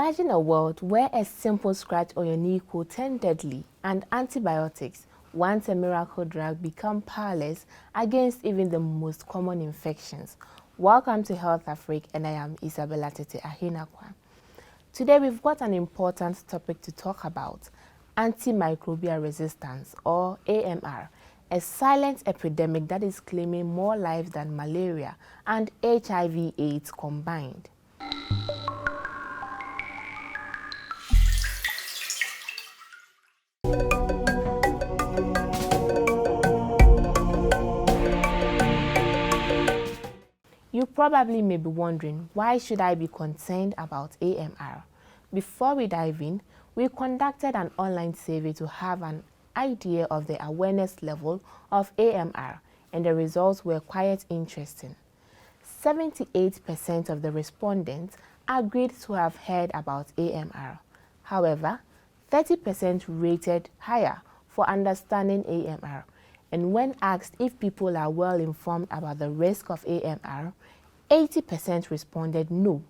Imagine a world where a simple scratch on your knee could turn deadly and antibiotics, once a miracle drug, become powerless against even the most common infections. Welcome to HealthAfrik, and I am Isabella Tete Ahinakwa. Today we've got an important topic to talk about: antimicrobial resistance, or AMR, a silent epidemic that is claiming more lives than malaria and HIV/AIDS combined. You probably may be wondering, why should I be concerned about AMR? Before we dive in, we conducted an online survey to have an idea of the awareness level of AMR, and the results were quite interesting. 78% of the respondents agreed to have heard about AMR. However, 30% rated higher for understanding AMR. And when asked if people are well informed about the risk of AMR, 80% responded no.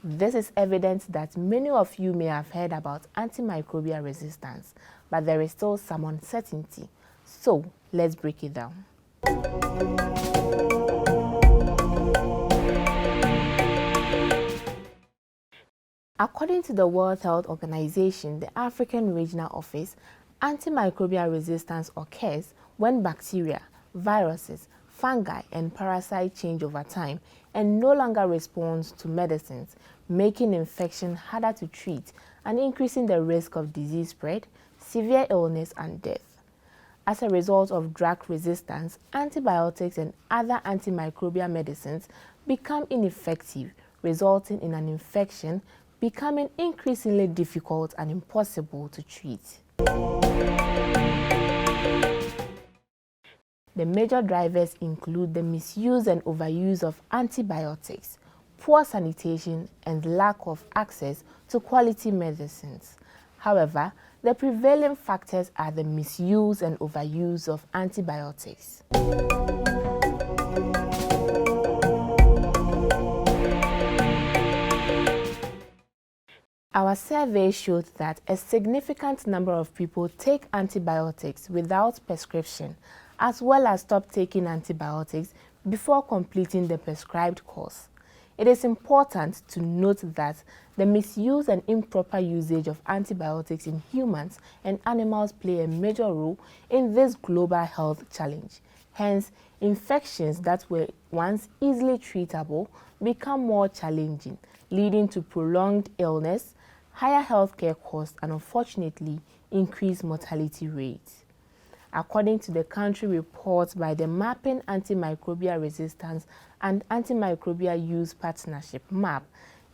This is evidence that many of you may have heard about antimicrobial resistance, but there is still some uncertainty. So let's break it down. According to the World Health Organization, the African Regional Office, antimicrobial resistance occurs when bacteria, viruses, fungi, and parasites change over time and no longer respond to medicines, making infection harder to treat and increasing the risk of disease spread, severe illness, and death. As a result of drug resistance, antibiotics and other antimicrobial medicines become ineffective, resulting in an infection becoming increasingly difficult and impossible to treat. The major drivers include the misuse and overuse of antibiotics, poor sanitation, and lack of access to quality medicines. However, the prevailing factors are the misuse and overuse of antibiotics. Our survey showed that a significant number of people take antibiotics without prescription, as well as stop taking antibiotics before completing the prescribed course. It is important to note that the misuse and improper usage of antibiotics in humans and animals play a major role in this global health challenge. Hence, infections that were once easily treatable become more challenging, leading to prolonged illness, higher healthcare costs, and unfortunately, increased mortality rates. According to the country reports by the Mapping Antimicrobial Resistance and Antimicrobial Use Partnership (MAP),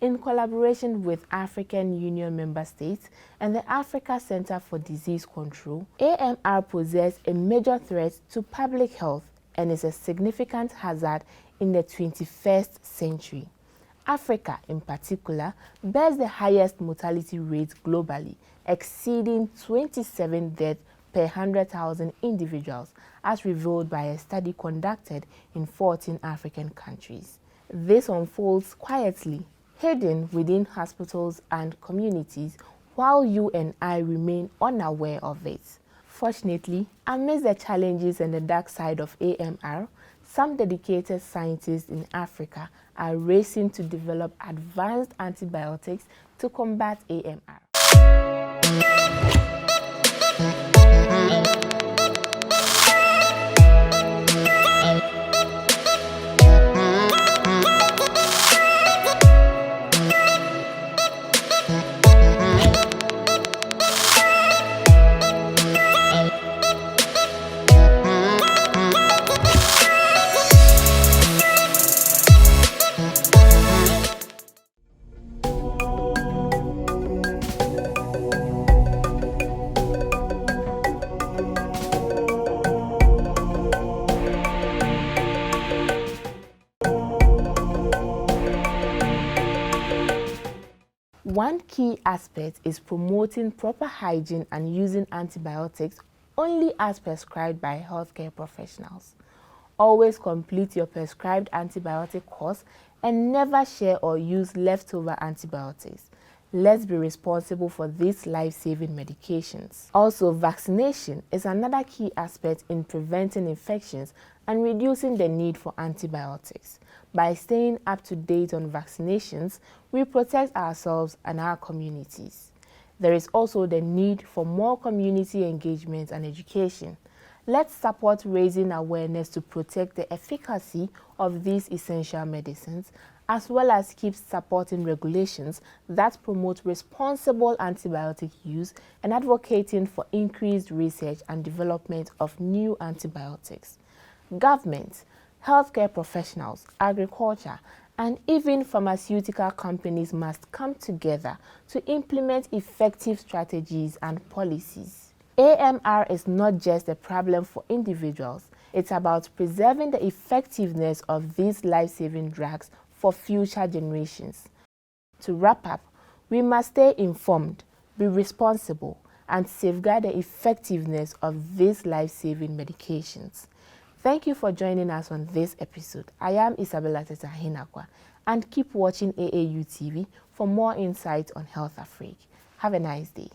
in collaboration with African Union member states and the Africa Center for Disease Control, AMR poses a major threat to public health and is a significant hazard in the 21st century. Africa, in particular, bears the highest mortality rate globally, exceeding 27 deaths per 100,000 individuals, as revealed by a study conducted in 14 African countries. This unfolds quietly, hidden within hospitals and communities, while you and I remain unaware of it. Fortunately, amidst the challenges and the dark side of AMR, some dedicated scientists in Africa are racing to develop advanced antibiotics to combat AMR. One key aspect is promoting proper hygiene and using antibiotics only as prescribed by healthcare professionals. Always complete your prescribed antibiotic course and never share or use leftover antibiotics. let's be responsible for these life-saving medications. Also, vaccination is another key aspect in preventing infections and reducing the need for antibiotics. By staying up to date on vaccinations, we protect ourselves and our communities. There is also the need for more community engagement and education. Let's support raising awareness to protect the efficacy of these essential medicines, as well as keep supporting regulations that promote responsible antibiotic use and advocating for increased research and development of new antibiotics. Government, healthcare professionals, agriculture, and even pharmaceutical companies must come together to implement effective strategies and policies. AMR is not just a problem for individuals, it's about preserving the effectiveness of these life-saving drugs for future generations. To wrap up, we must stay informed, be responsible, and safeguard the effectiveness of these life-saving medications. Thank you for joining us on this episode. I am Isabella Tetahinakwa, and keep watching AAU TV for more insights on HealthAfrik. Have a nice day.